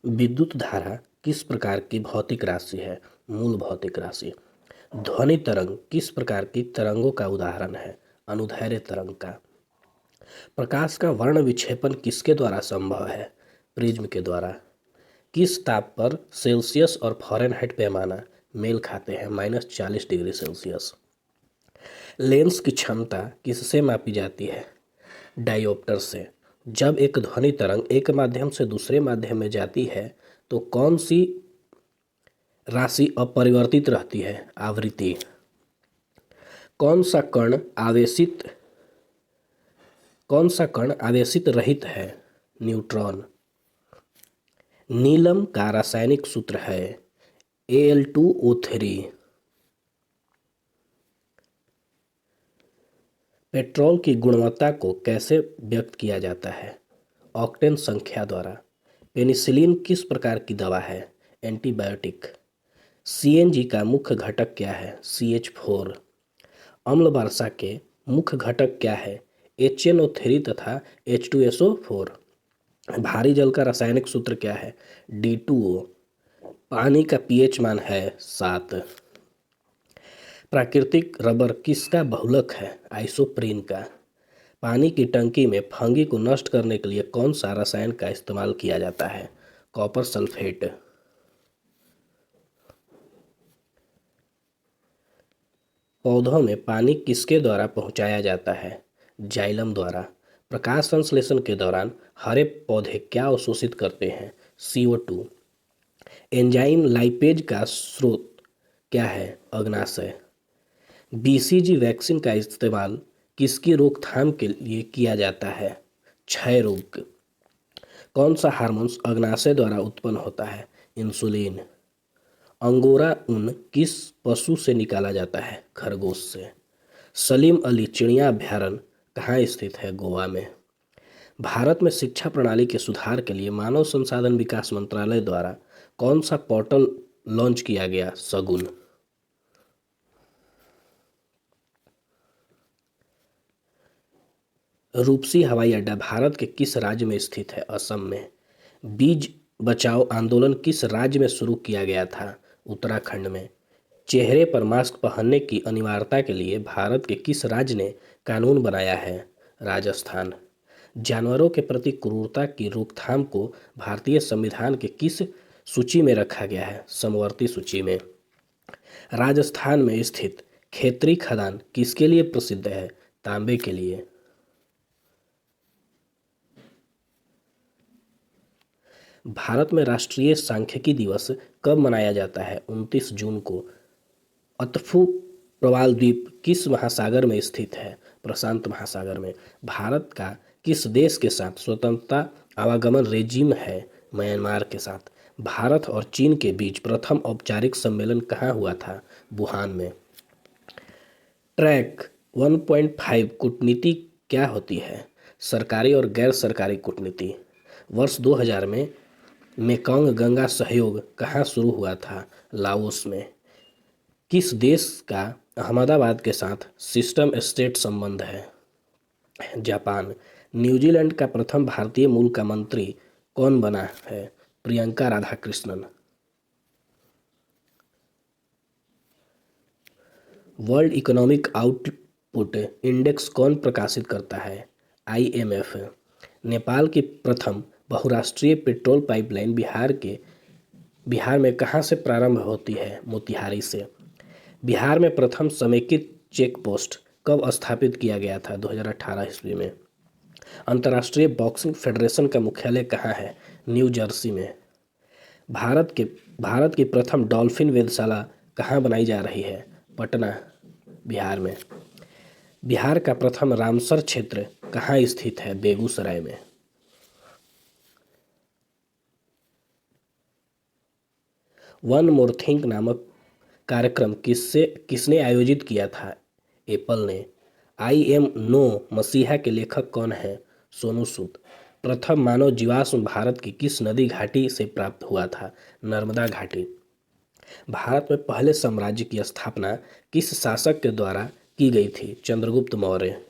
विद्युत धारा किस प्रकार की भौतिक राशि है? मूल भौतिक राशि। ध्वनि तरंग किस प्रकार की तरंगों का उदाहरण है? अनुदैर्ध्य तरंग का। प्रकाश का वर्ण विक्षेपण किसके द्वारा संभव है? प्रिज्म के द्वारा। किस ताप पर सेल्सियस और फ़ारेनहाइट पैमाना मेल खाते हैं? -40 डिग्री सेल्सियस। लेंस की क्षमता किससे मापी जाती है? डायोप्टर से। जब एक ध्वनि तरंग एक माध्यम से दूसरे माध्यम में जाती है तो कौन सी राशि अपरिवर्तित रहती है? आवृत्ति। कौन सा कण आवेशित रहित है? न्यूट्रॉन। नीलम का रासायनिक सूत्र है Al2O3। पेट्रोल की गुणवत्ता को कैसे व्यक्त किया जाता है? ऑक्टेन संख्या द्वारा। पेनिसिलिन किस प्रकार की दवा है? एंटीबायोटिक। सीएनजी का मुख्य घटक क्या है? CH4। अम्ल वर्षा के मुख्य घटक क्या है? HNO3 तथा H2SO4। भारी जल का रासायनिक सूत्र क्या है? D2O। पानी का पीएच मान है 7। प्राकृतिक रबर किसका बहुलक है? आइसोप्रीन का। पानी की टंकी में फंगी को नष्ट करने के लिए कौन सा रसायन का इस्तेमाल किया जाता है? Copper sulphate. पौधों में पानी किसके द्वारा पहुंचाया जाता है? जाइलम द्वारा। प्रकाश संश्लेषण के दौरान हरे पौधे क्या अवशोषित करते हैं? CO2। एंजाइम लाइपेज का स्रोत क्या है? अग्नाशय। BCG वैक्सीन का इस्तेमाल किसकी रोकथाम के लिए किया जाता है? क्षय रोग। कौन सा हार्मोन अग्नाशय द्वारा उत्पन्न होता है? इंसुलिन। अंगोरा ऊन किस पशु से निकाला जाता है? खरगोश से। सलीम अली चिड़िया अभयारण्य कहाँ स्थित है? गोवा में। भारत में शिक्षा प्रणाली के सुधार के लिए मानव संसाधन विकास मंत्रालय द्वारा कौन सा पोर्टल लॉन्च किया गया? शगुन। रूपसी हवाई अड्डा भारत के किस राज्य में स्थित है? असम में। बीज बचाओ आंदोलन किस राज्य में शुरू किया गया था? उत्तराखंड में। चेहरे पर मास्क पहनने की अनिवार्यता के लिए भारत के किस राज्य ने कानून बनाया है? राजस्थान। जानवरों के प्रति क्रूरता की रोकथाम को भारतीय संविधान के किस सूची में रखा गया है? समवर्ती सूची में। राजस्थान में स्थित खेतरी खदान किसके लिए प्रसिद्ध है? तांबे के लिए। भारत में राष्ट्रीय सांख्यिकी दिवस कब मनाया जाता है? 29 जून को। अतफु प्रवाल द्वीप किस महासागर में स्थित है? प्रशांत महासागर में। भारत का किस देश के साथ स्वतंत्रता आवागमन रेजिम है? म्यांमार के साथ। भारत और चीन के बीच प्रथम औपचारिक सम्मेलन कहाँ हुआ था? वुहान में। ट्रैक 1.5 कूटनीति क्या होती है? सरकारी और गैर सरकारी कूटनीति। वर्ष 2000 में मेकॉन्ग गंगा सहयोग कहाँ शुरू हुआ था? लाओस में। किस देश का अहमदाबाद के साथ सिस्टम स्टेट संबंध है? जापान। न्यूजीलैंड का प्रथम भारतीय मूल का मंत्री कौन बना है? Priyanka Radhakrishnan. World economic output index कौन प्रकाशित करता है? IMF। नेपाल की प्रथम बहुराष्ट्रीय पेट्रोल पाइपलाइन बिहार में कहाँ से प्रारंभ होती है? मोतिहारी से। बिहार में प्रथम समेकित चेक पोस्ट कब स्थापित किया गया था? 2018 ईस्वी में। अंतर्राष्ट्रीय बॉक्सिंग फेडरेशन का मुख्यालय कहाँ है? न्यू जर्सी में। भारत की प्रथम डॉल्फिन वेधशाला कहाँ बनाई जा रही है? पटना, बिहार में। बिहार का प्रथम रामसर क्षेत्र कहाँ स्थित है? बेगूसराय में। वन मोर थिंग नामक कार्यक्रम किसने आयोजित किया था? एप्पल ने। आई एम नो मसीहा के लेखक कौन है? सोनू सूद। प्रथम मानव जीवाश्म भारत की किस नदी घाटी से प्राप्त हुआ था? नर्मदा घाटी। भारत में पहले साम्राज्य की स्थापना किस शासक के द्वारा की गई थी? चंद्रगुप्त मौर्य।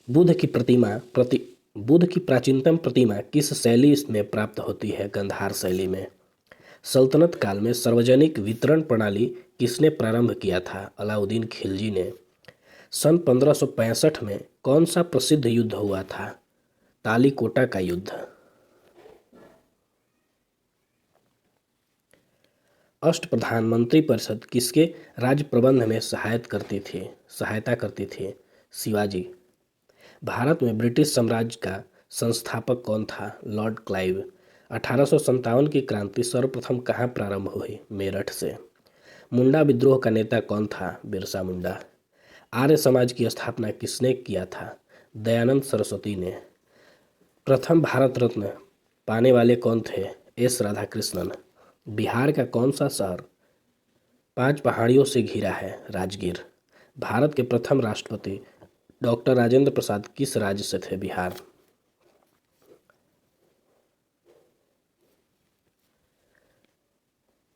बुद्ध की बुद्ध की प्राचीनतम प्रतिमा किस शैली में प्राप्त होती है? गांधार शैली में। सल्तनत काल में सार्वजनिक वितरण प्रणाली किसने प्रारंभ किया था? अलाउद्दीन खिलजी ने। सन 1565 में कौन सा प्रसिद्ध युद्ध हुआ था? तालीकोटा का युद्ध। अष्टप्रधान मंत्रिपरिषद किसके राज्य प्रबंध में सहायता करती थी? शिवाजी। भारत में ब्रिटिश साम्राज्य का संस्थापक कौन था? Lord Clive. 1857 की क्रांति सर्वप्रथम कहाँ प्रारंभ हुई? मेरठ से। मुंडा विद्रोह का नेता कौन था? बिरसा मुंडा। आर्य समाज की स्थापना किसने किया था? दयानंद सरस्वती ने। प्रथम भारत रत्न पाने वाले कौन थे? एस राधाकृष्णन। बिहार का कौन सा शहर 5 पहाड़ियों से घिरा है? राजगीर। भारत के प्रथम राष्ट्रपति डॉक्टर राजेंद्र प्रसाद किस राज्य से थे? बिहार।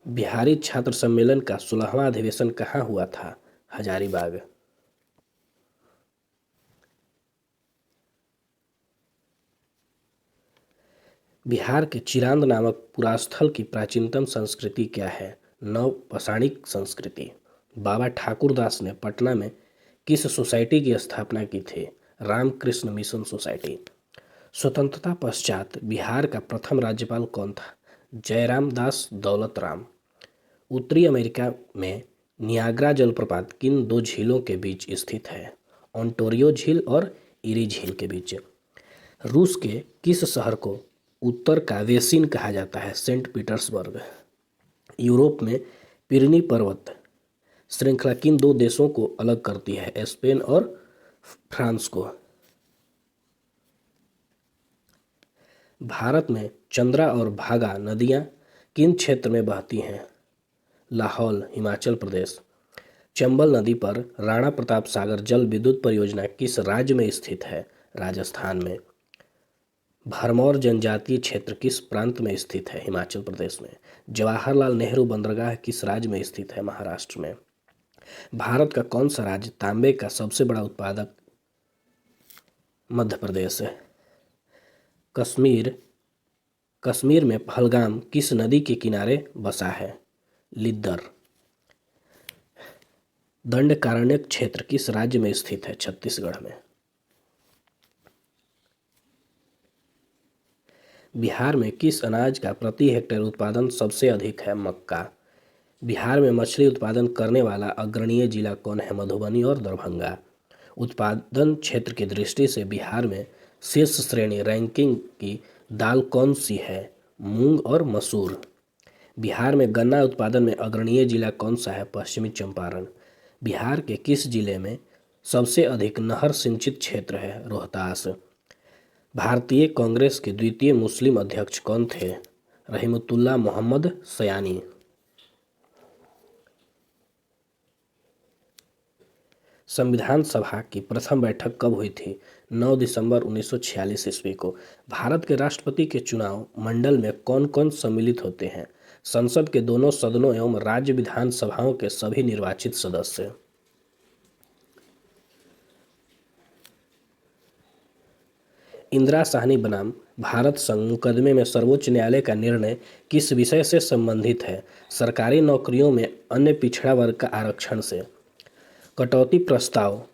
बिहारी छात्र सम्मेलन का 16वां अधिवेशन कहाँ हुआ था? हजारीबाग। बिहार के चिरांद नामक पुरास्थल की प्राचीनतम संस्कृति क्या है? नवपाषाणिक संस्कृति। बाबा ठाकुरदास ने पटना में किस सोसाइटी की स्थापना की थी? Ramakrishna mission society. स्वतंत्रता पश्चात बिहार का प्रथम राज्यपाल कौन था? जयराम दास दौलत राम। उत्तरी अमेरिका में नियाग्रा जलप्रपात किन दो झीलों के बीच स्थित है? ओंटारियो झील और इरी झील के बीच। रूस के किस शहर को उत्तर का वेसिन कहा जाता है? Saint Petersburg. यूरोप में पिरनी पर्वत श्रृंखला किन दो देशों को अलग करती है? स्पेन और फ्रांस को। भारत में चंद्रा और भागा नदियां किन क्षेत्र में बहती हैं? लाहौल, हिमाचल प्रदेश। चंबल नदी पर राणा प्रताप सागर जल विद्युत परियोजना किस राज्य में स्थित है? राजस्थान में। भरमौर जनजातीय क्षेत्र किस प्रांत में स्थित है? हिमाचल प्रदेश में। जवाहरलाल नेहरू बंदरगाह किस राज्य में स्थित है? महाराष्ट्र में। भारत का कौन सा राज्य तांबे का सबसे बड़ा उत्पादक? मध्य प्रदेश है। कश्मीर में पहलगाम किस नदी के किनारे बसा है? लिद्दर। दंडकारण्यक क्षेत्र किस राज्य में स्थित है? छत्तीसगढ़ में। बिहार में किस अनाज का प्रति हेक्टेयर उत्पादन सबसे अधिक है? मक्का। बिहार में मछली उत्पादन करने वाला अग्रणीय जिला कौन है? मधुबनी और दरभंगा। उत्पादन क्षेत्र की दृष्टि से बिहार में शीर्ष श्रेणी रैंकिंग की दाल कौन सी है? मूंग और मसूर। बिहार में गन्ना उत्पादन में अग्रणीय जिला कौन सा है? पश्चिमी चंपारण। बिहार के किस जिले में सबसे अधिक नहर सिंचित क्षेत्र है? रोहतास। भारतीय कांग्रेस के द्वितीय मुस्लिम अध्यक्ष कौन थे? रहीमतुल्लाह मोहम्मद सयानी। संविधान सभा की प्रथम बैठक कब हुई थी? 9 दिसंबर 1946 ईस्वी को। भारत के राष्ट्रपति के चुनाव मंडल में कौन कौन सम्मिलित होते हैं? संसद के दोनों सदनों एवं राज्य विधानसभाओं के सभी निर्वाचित सदस्य। इंदिरा साहनी बनाम भारत संघ मुकदमे में सर्वोच्च न्यायालय का निर्णय किस विषय से संबंधित है? सरकारी नौकरियों में अन्य पिछड़ा वर्ग का आरक्षण से। कटौती प्रस्ताव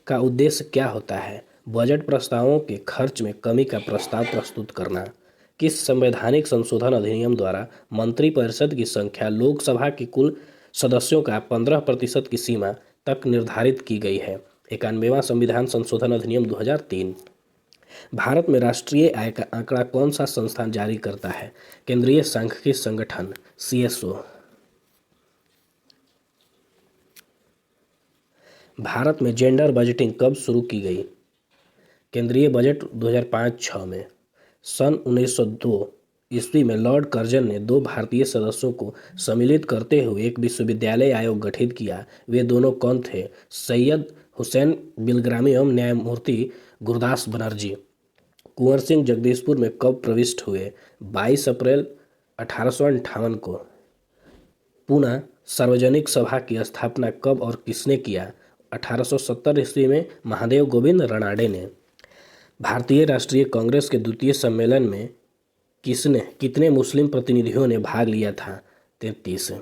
का उद्देश्य क्या होता है? बजट प्रस्तावों के खर्च में कमी का प्रस्ताव प्रस्तुत करना। किस संवैधानिक संशोधन अधिनियम द्वारा मंत्रिपरिषद की संख्या लोकसभा के कुल सदस्यों का 15% की सीमा तक निर्धारित की गई है? 91वां संविधान संशोधन अधिनियम 2003। भारत में राष्ट्रीय आय का आंकड़ा कौन सा संस्थान जारी करता है? केंद्रीय सांख्यिकी संगठन CSO। भारत में जेंडर बजटिंग कब शुरू की गई? केंद्रीय बजट 2005-06 में। सन 1902 ईस्वी में लॉर्ड कर्जन ने 2 भारतीय सदस्यों को सम्मिलित करते हुए एक विश्वविद्यालय आयोग गठित किया। वे दोनों कौन थे? सैयद हुसैन बिलग्रामी एवं न्यायमूर्ति गुरदास बनर्जी। कुंवर सिंह जगदीशपुर में कब प्रविष्ट हुए? 22 अप्रैल 1858 को। पुणे सार्वजनिक सभा की स्थापना कब और किसने किया? 1870 ईस्वी में महादेव गोविंद रानडे ने। भारतीय राष्ट्रीय कांग्रेस के द्वितीय सम्मेलन में कितने मुस्लिम प्रतिनिधियों ने भाग लिया था? 33।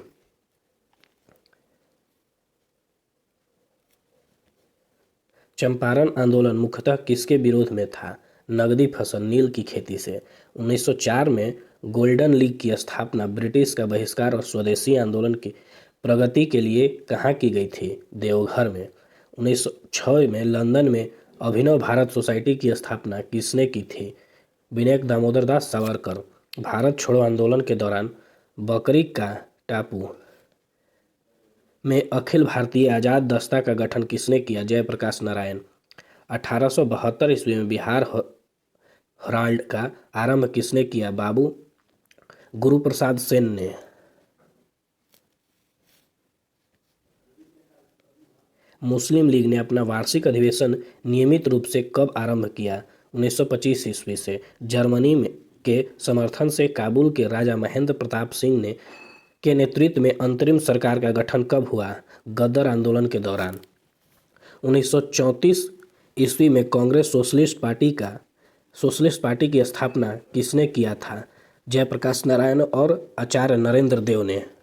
चंपारण आंदोलन मुख्यतः किसके विरोध में था? नकदी फसल नील की खेती से। 1904 में गोल्डन लीग की स्थापना ब्रिटिश का बहिष्कार और स्वदेशी आंदोलन की प्रगति के लिए कहाँ की गई थी? देवघर में। 1906 में लंदन में अभिनव भारत सोसाइटी की स्थापना किसने की थी? विनायक दामोदर दास सावरकर। भारत छोड़ो आंदोलन के दौरान बकरी का टापू में अखिल भारतीय आजाद दस्ता का गठन किसने किया? जयप्रकाश नारायण। 1872 ईस्वी में बिहार हराल्ड का आरंभ किसने किया? बाबू गुरुप्रसाद सेन ने। मुस्लिम लीग ने अपना वार्षिक अधिवेशन नियमित रूप से कब आरंभ किया? 1925 ईस्वी से। जर्मनी के समर्थन से काबुल के राजा महेंद्र प्रताप सिंह ने के नेतृत्व में अंतरिम सरकार का गठन कब हुआ? गदर आंदोलन के दौरान। 1934 ईस्वी में कांग्रेस सोशलिस्ट पार्टी की स्थापना किसने किया था? जयप्रकाश नारायण और आचार्य नरेंद्र देव ने।